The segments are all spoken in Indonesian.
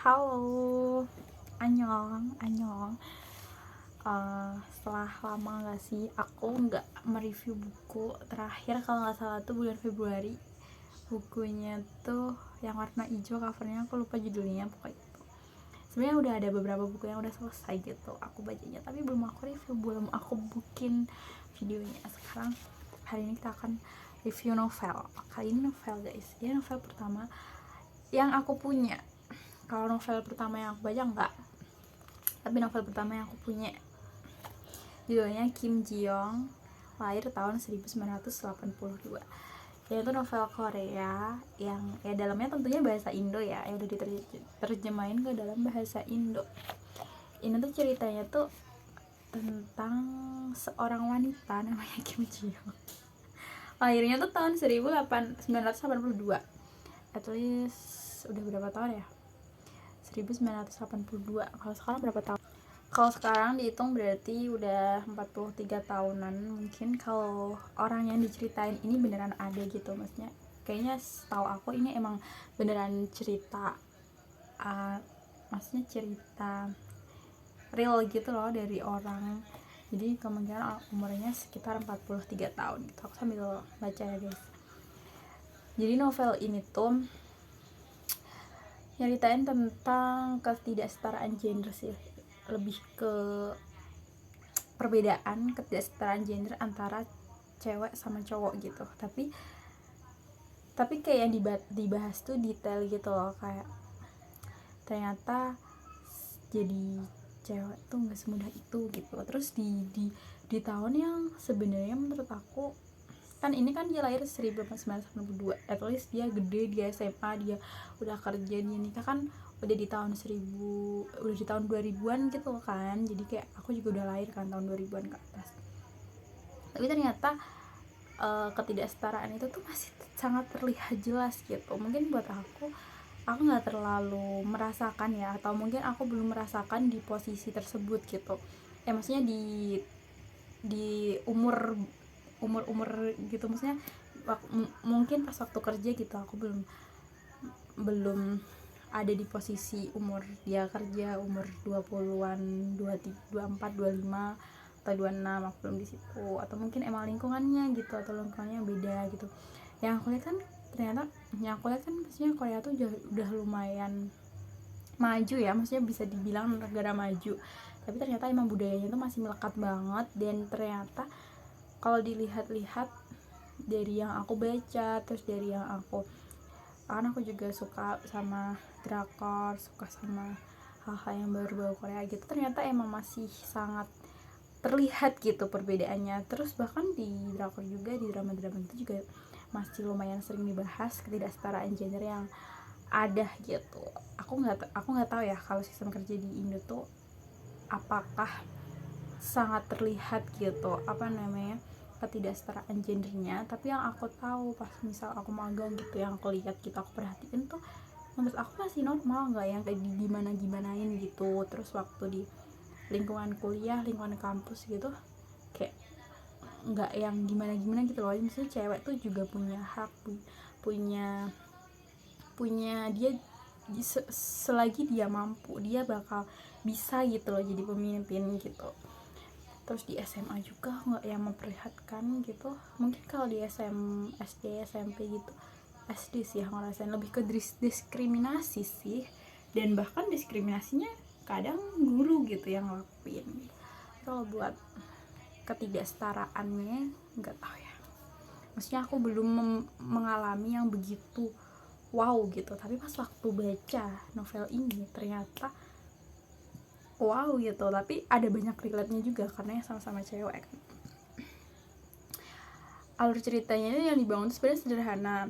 Halo, annyeong. Setelah lama gak sih aku nggak mereview buku. Terakhir kalau nggak salah tuh bulan Februari. Bukunya tuh yang warna hijau, covernya aku lupa judulnya pokoknya itu. Sebenarnya udah ada beberapa buku yang udah selesai gitu aku bacanya, tapi belum aku review, belum aku bikin videonya. Sekarang hari ini kita akan review novel. Kali ini novel guys, ini novel pertama yang aku punya. Kalau novel pertama yang aku baca enggak, tapi novel pertama yang aku punya judulnya Kim Ji Young, lahir tahun 1982. Yaitu novel Korea yang ya dalamnya tentunya bahasa Indo ya, yang udah diterjemahin ke dalam bahasa Indo. Ini tuh ceritanya tuh tentang seorang wanita namanya Kim Ji Young. Lahirnya tuh tahun 1982. At least udah berapa tahun ya? 1982. Kalau sekarang berapa tahun? Kalau sekarang dihitung berarti udah 43 tahunan. Mungkin kalau orang yang diceritain ini beneran ada gitu, maksudnya kayaknya setahu aku ini emang beneran cerita, maksudnya cerita real gitu loh dari orang. Jadi kemungkinan umurnya sekitar 43 tahun gitu. Aku sambil baca ya guys. Jadi novel ini tuh nyeritain tentang ketidaksetaraan gender sih, lebih ke perbedaan ketidaksetaraan gender antara cewek sama cowok gitu. Tapi kayak yang dibahas tuh detail gitu loh, kayak ternyata jadi cewek tuh nggak semudah itu gitu. Terus di tahun yang sebenarnya menurut aku, kan ini kan dia lahir 1992, at least dia gede, dia SMA, dia udah kerja, dia nikah kan udah di tahun 2000-an gitu kan. Jadi kayak aku juga udah lahir kan tahun 2000-an ke atas. Tapi ternyata ketidaksetaraan itu tuh masih sangat terlihat jelas gitu. Mungkin buat aku nggak terlalu merasakan ya, atau mungkin aku belum merasakan di posisi tersebut gitu ya, maksudnya di umur gitu, maksudnya mungkin pas waktu kerja gitu aku belum ada di posisi umur dia kerja, umur 20-an, 23, 24, 25 atau 26, aku belum di situ. Atau mungkin emang lingkungannya gitu, atau lingkungannya beda gitu. Yang aku lihat kan ternyata, maksudnya Korea tuh udah lumayan maju ya, maksudnya bisa dibilang negara maju, tapi ternyata emang budayanya itu masih melekat banget. Dan ternyata kalau dilihat-lihat dari yang aku baca, terus dari yang kan aku juga suka sama drakor, suka sama hal-hal yang berbau Korea gitu, ternyata emang masih sangat terlihat gitu perbedaannya. Terus bahkan di drakor juga, di drama-drama itu juga masih lumayan sering dibahas ketidaksetaraan gender yang ada gitu. Aku nggak tahu ya kalau sistem kerja di Indo tuh apakah sangat terlihat gitu ketidaksetaraan gendernya. Tapi yang aku tahu pas misal aku magang gitu, yang aku lihat gitu, aku perhatiin tuh menurut aku masih normal, nggak yang kayak gimanain gitu. Terus waktu di lingkungan kuliah, lingkungan kampus gitu, kayak nggak yang gimana gitu loh. Maksudnya cewek tuh juga punya hak, punya dia selagi dia mampu, dia bakal bisa gitu loh jadi pemimpin gitu. Terus di SMA juga nggak yang memperlihatkan gitu. Mungkin kalau di SD, SMP gitu, SD sih yang ngerasain lebih ke diskriminasi sih. Dan bahkan diskriminasinya kadang guru gitu yang ngelakuin. Kalau buat ketidaksetaraannya nggak tahu ya, maksudnya aku belum mengalami yang begitu wow gitu. Tapi pas waktu baca novel ini ternyata wow gitu. Tapi ada banyak relate-nya juga karena yang sama-sama cewek kan. Alur ceritanya yang dibangun sebenarnya sederhana.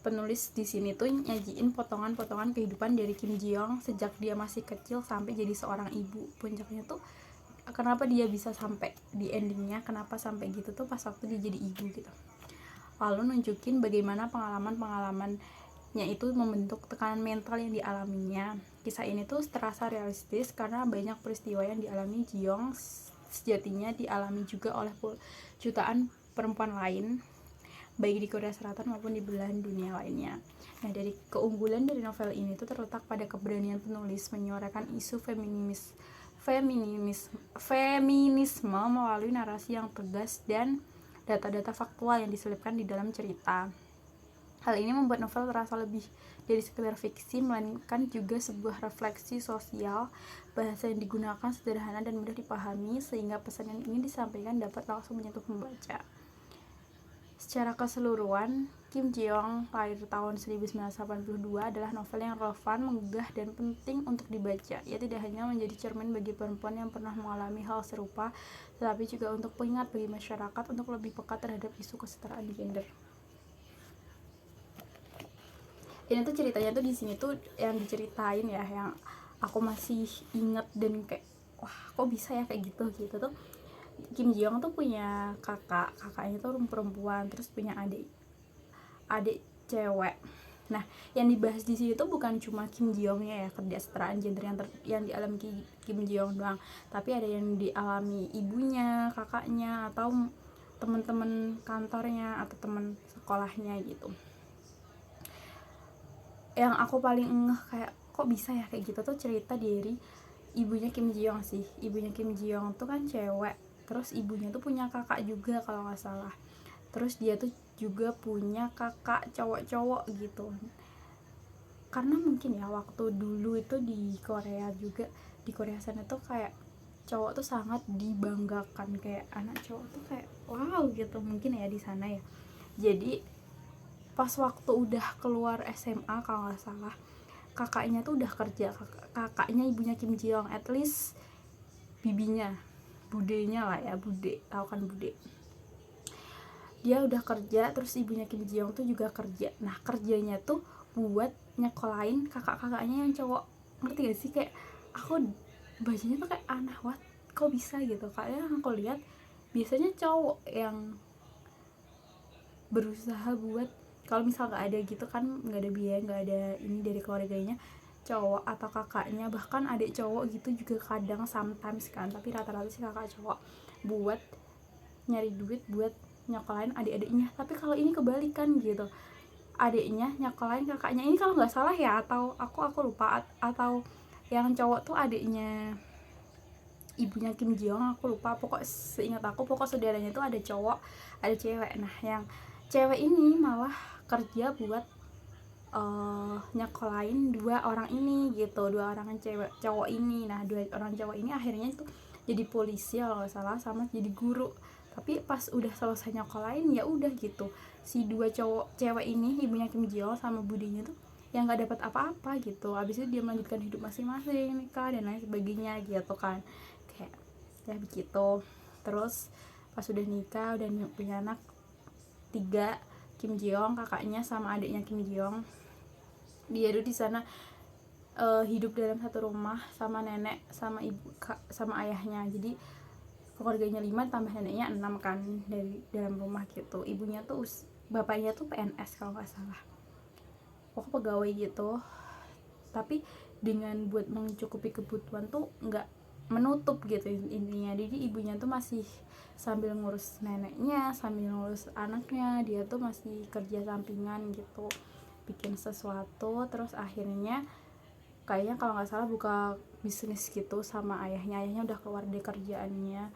Penulis di sini tuh nyajiin potongan-potongan kehidupan dari Kim Ji Young sejak dia masih kecil sampai jadi seorang ibu. Puncaknya tuh kenapa dia bisa sampai di endingnya, kenapa sampai gitu tuh pas waktu dia jadi ibu gitu. Lalu nunjukin bagaimana pengalaman-pengalamannya itu membentuk tekanan mental yang dialaminya. Kisah ini tuh terasa realistis karena banyak peristiwa yang dialami Ji Young sejatinya dialami juga oleh jutaan perempuan lain, baik di Korea Selatan maupun di belahan dunia lainnya. Nah, dari keunggulan dari novel ini tuh terletak pada keberanian penulis menyuarakan isu feminisme melalui narasi yang tegas dan data-data faktual yang diselipkan di dalam cerita. Hal ini membuat novel terasa lebih dari sekedar fiksi, melainkan juga sebuah refleksi sosial. Bahasa yang digunakan sederhana dan mudah dipahami, sehingga pesan yang ingin disampaikan dapat langsung menyentuh pembaca. Secara keseluruhan, Kim Ji-young lahir tahun 1982 adalah novel yang relevan, menggugah, dan penting untuk dibaca. Ia tidak hanya menjadi cermin bagi perempuan yang pernah mengalami hal serupa, tetapi juga untuk pengingat bagi masyarakat untuk lebih peka terhadap isu kesetaraan gender. Dan itu ceritanya tuh di sini tuh yang diceritain ya, yang aku masih inget dan kayak wah kok bisa ya kayak gitu tuh. Kim Ji Young tuh punya kakaknya tuh perempuan, terus punya adik cewek. Nah, yang dibahas di sini tuh bukan cuma Kim Ji Youngnya ya, kesetaraan gender yang dialami Kim Ji Young doang, tapi ada yang dialami ibunya, kakaknya, atau teman-teman kantornya atau teman sekolahnya gitu. Yang aku paling ngeh kayak kok bisa ya kayak gitu tuh cerita dari ibunya Kim Ji Young sih. Ibunya Kim Ji Young tuh kan cewek, terus ibunya tuh punya kakak juga kalau nggak salah, terus dia tuh juga punya kakak cowok-cowok gitu. Karena mungkin ya waktu dulu itu di Korea juga, di Korea sana tuh kayak cowok tuh sangat dibanggakan, kayak anak cowok tuh kayak wow gitu mungkin ya di sana ya. Jadi pas waktu udah keluar SMA kalau nggak salah, kakaknya tuh udah kerja, kakaknya ibunya Kim Ji Young, at least bibinya, budenya lah ya, bude, tahu kan bude, dia udah kerja, terus ibunya Kim Ji Young tuh juga kerja. Nah, kerjanya tuh buat nyekolahin kakak-kakaknya yang cowok. Ngerti gak sih, kayak aku bacanya tuh kayak aneh banget kok bisa gitu. Kayak aku lihat biasanya cowok yang berusaha buat, kalau misal nggak ada gitu kan, nggak ada biaya, nggak ada ini dari keluarganya, cowok atau kakaknya, bahkan adik cowok gitu juga kadang sometimes kan, tapi rata-rata sih kakak cowok buat nyari duit buat nyokolain adik-adiknya. Tapi kalau ini kebalikan gitu, adiknya nyokolain kakaknya. Ini kalau nggak salah ya, atau aku lupa, atau yang cowok tuh adiknya ibunya Kim Ji Young, aku lupa, pokok seingat aku pokok saudaranya tuh ada cowok ada cewek. Nah, yang cewek ini malah kerja buat nyekolahin dua orang ini gitu, dua orang cowok ini. Nah, dua orang cowok ini akhirnya tuh jadi polisi kalau nggak salah, sama jadi guru. Tapi pas udah selesai nyekolahin ya udah gitu, si dua cewek ini, ibunya Kim Ji Young sama budinya tuh yang nggak dapat apa-apa gitu. Abis itu dia melanjutkan hidup masing-masing, nikah dan lain sebagainya gitu kan, kayak ya begitu. Terus pas udah nikah, udah punya anak 3, Kim Ji Young, kakaknya sama adiknya Kim Ji Young, dia tuh di sana hidup dalam satu rumah sama nenek, sama ibu, sama ayahnya. Jadi keluarganya 5 tambah neneknya 6 kan, dari dalam rumah gitu. Ibunya tuh bapaknya tuh PNS kalau nggak salah, pokoknya pegawai gitu. Tapi dengan buat mencukupi kebutuhan tuh nggak menutup gitu intinya. Jadi ibunya tuh masih sambil ngurus neneknya, sambil ngurus anaknya, dia tuh masih kerja sampingan gitu, bikin sesuatu. Terus akhirnya kayaknya kalau nggak salah buka bisnis gitu sama ayahnya udah keluar dari kerjaannya.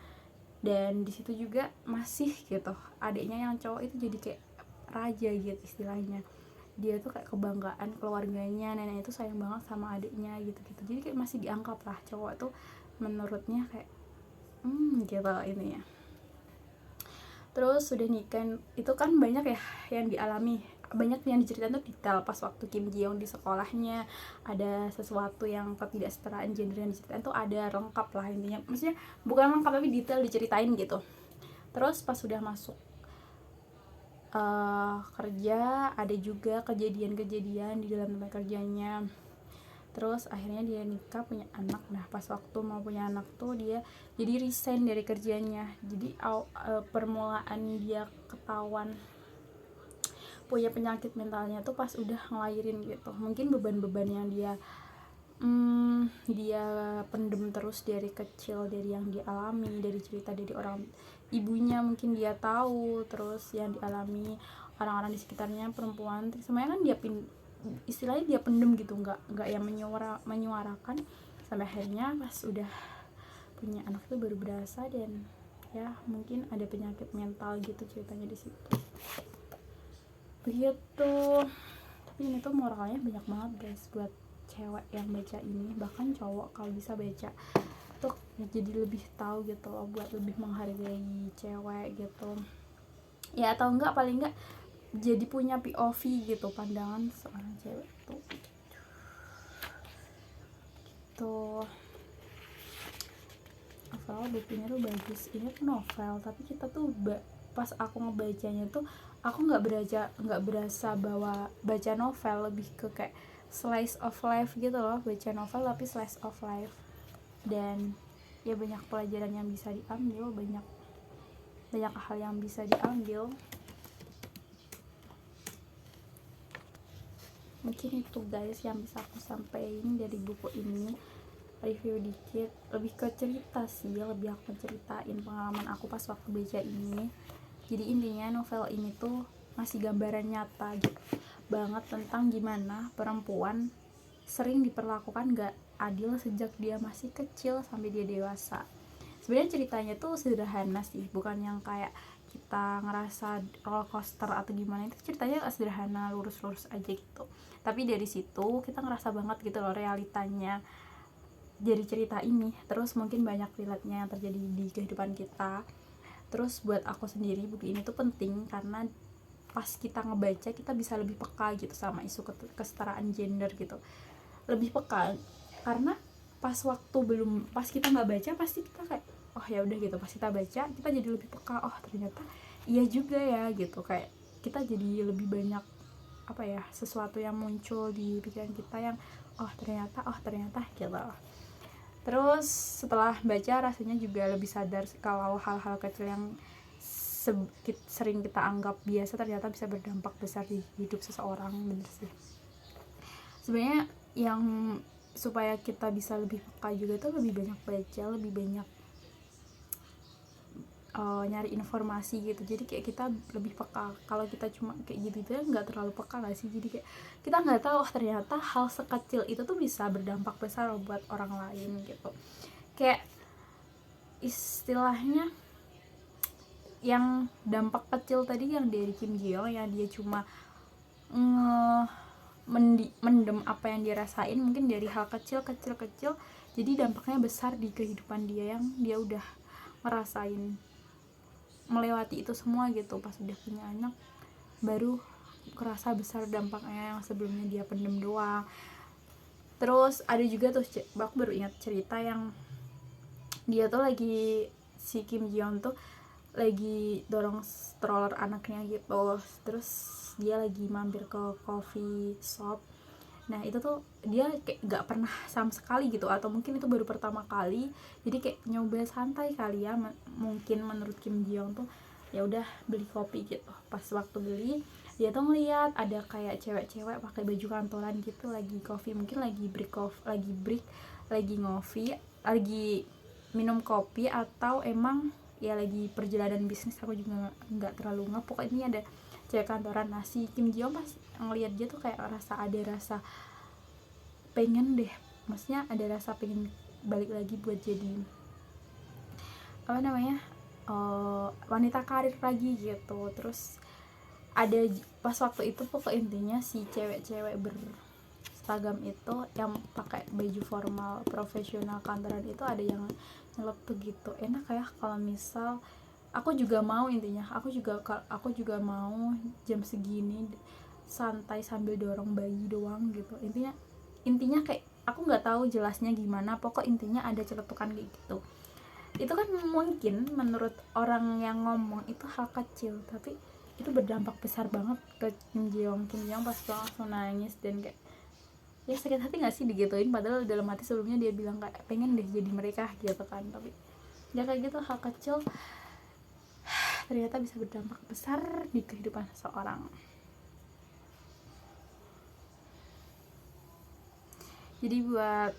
Dan di situ juga masih gitu adiknya yang cowok itu jadi kayak raja gitu istilahnya. Dia tuh kayak kebanggaan keluarganya, neneknya itu sayang banget sama adiknya gitu-gitu. Jadi kayak masih dianggap lah cowok tuh menurutnya kayak gitu ini ya. Terus sudah nikah itu kan banyak ya yang dialami, banyak yang diceritain tuh detail. Pas waktu Kim Ji Young di sekolahnya ada sesuatu yang ketidaksetaraan gender yang diceritain tuh ada lengkap lah intinya, maksudnya bukan lengkap tapi detail diceritain gitu. Terus pas sudah masuk kerja, ada juga kejadian-kejadian di dalam tempat kerjanya. Terus akhirnya dia nikah, punya anak. Nah, pas waktu mau punya anak tuh dia jadi resign dari kerjanya. Jadi permulaan dia ketahuan punya penyakit mentalnya tuh pas udah ngelahirin gitu. Mungkin beban-beban yang dia pendem terus dari kecil, dari yang dialami, dari cerita dari orang ibunya mungkin dia tahu, terus yang dialami orang-orang di sekitarnya perempuan, semuanya kan dia istilahnya dia pendem gitu, nggak yang menyuarakan, sampai akhirnya pas udah punya anak tuh baru berasa. Dan ya mungkin ada penyakit mental gitu ceritanya di situ begitu. Tapi ini tuh moralnya banyak banget guys buat cewek yang baca ini, bahkan cowok kalau bisa baca tuh jadi lebih tahu gitu loh, buat lebih menghargai cewek gitu ya, atau enggak paling enggak jadi punya POV gitu, pandangan seorang cewek tuh overall bukunya tuh bagus. Ini tuh novel, tapi kita tuh pas aku ngebacanya tuh aku nggak berasa bahwa baca novel, lebih ke kayak slice of life gitu loh, baca novel tapi slice of life. Dan ya banyak pelajaran yang bisa diambil, banyak hal yang bisa diambil. Mungkin itu guys yang bisa aku sampaikan dari buku ini, review dikit, lebih ke cerita sih, lebih aku ceritain pengalaman aku pas waktu baca ini. Jadi intinya novel ini tuh masih gambaran nyata gitu banget tentang gimana perempuan sering diperlakukan gak adil sejak dia masih kecil sampai dia dewasa. Sebenarnya ceritanya tuh sederhana sih, bukan yang kayak kita ngerasa roller coaster atau gimana. Itu ceritanya sederhana, lurus-lurus aja gitu, tapi dari situ kita ngerasa banget gitu loh realitanya dari cerita ini. Terus mungkin banyak relate-nya yang terjadi di kehidupan kita. Terus buat aku sendiri buku ini tuh penting karena pas kita ngebaca kita bisa lebih peka gitu sama isu kesetaraan gender gitu, lebih peka. Karena pas kita nggak baca pasti kita kayak oh ya udah gitu, pas kita baca kita jadi lebih peka, oh ternyata iya juga ya gitu, kayak kita jadi lebih banyak apa ya, sesuatu yang muncul di pikiran kita yang oh ternyata gitu. Terus setelah baca rasanya juga lebih sadar kalau hal-hal kecil yang sering kita anggap biasa ternyata bisa berdampak besar di hidup seseorang. Bener sih sebenarnya, yang supaya kita bisa lebih peka juga tuh lebih banyak baca, lebih banyak nyari informasi gitu. Jadi kayak kita lebih peka. Kalau kita cuma kayak gitu ya nggak terlalu peka nggak sih, jadi kayak kita nggak tahu oh ternyata hal sekecil itu tuh bisa berdampak besar buat orang lain gitu. Kayak istilahnya yang dampak kecil tadi yang dari Kim Ji Young, yang dia cuma mendem apa yang dia rasain mungkin dari hal kecil jadi dampaknya besar di kehidupan dia yang dia udah ngerasain melewati itu semua gitu. Pas udah punya anak baru kerasa besar dampaknya yang sebelumnya dia pendem doang. Terus ada juga tuh aku baru ingat cerita yang dia tuh lagi, si Kim Ji Young tuh lagi dorong stroller anaknya gitu, terus dia lagi mampir ke coffee shop. Nah itu tuh dia kayak gak pernah sama sekali gitu, atau mungkin itu baru pertama kali, jadi kayak nyoba santai kali ya, mungkin menurut Kim Ji Young tuh ya udah beli kopi gitu. Pas waktu beli dia tuh ngeliat ada kayak cewek-cewek pakai baju kantoran gitu lagi coffee, mungkin lagi break lagi ngopi, lagi minum kopi, atau emang ya lagi perjalanan bisnis, aku juga nggak terlalu ngeh. Pokoknya ini ada cewek kantoran. Nah si Kim Ji Young pas ngeliat dia tuh kayak ada rasa pengen deh, maksudnya ada rasa pengen balik lagi buat jadi apa namanya wanita karir lagi gitu. Terus ada pas waktu itu pokok intinya si cewek-cewek berseragam itu yang pakai baju formal profesional kantoran itu ada yang nyeletuk gitu, enak ya kalau misal aku juga mau, intinya aku juga mau jam segini santai sambil dorong bayi doang gitu. Intinya kayak aku nggak tahu jelasnya gimana, pokok intinya ada celetukan kayak gitu. Itu kan mungkin menurut orang yang ngomong itu hal kecil, tapi itu berdampak besar banget ke Kim Ji Young pas langsung nangis. Dan kayak ya sakit hati nggak sih digituin, padahal dalam hati sebelumnya dia bilang kayak pengen deh jadi mereka gitu kan. Tapi ya kayak gitu, hal kecil ternyata bisa berdampak besar di kehidupan seseorang. Jadi buat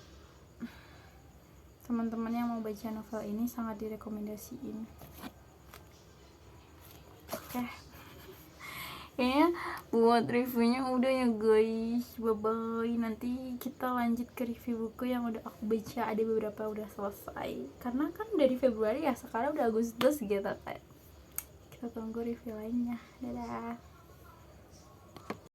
teman-teman yang mau baca novel ini sangat direkomendasiin. Oke. kayaknya buat reviewnya udah ya guys, bye bye. Nanti kita lanjut ke review buku yang udah aku baca, ada beberapa udah selesai karena kan dari Februari ya, sekarang udah Agustus gitu kan. Kita tunggu review lainnya. Dadah.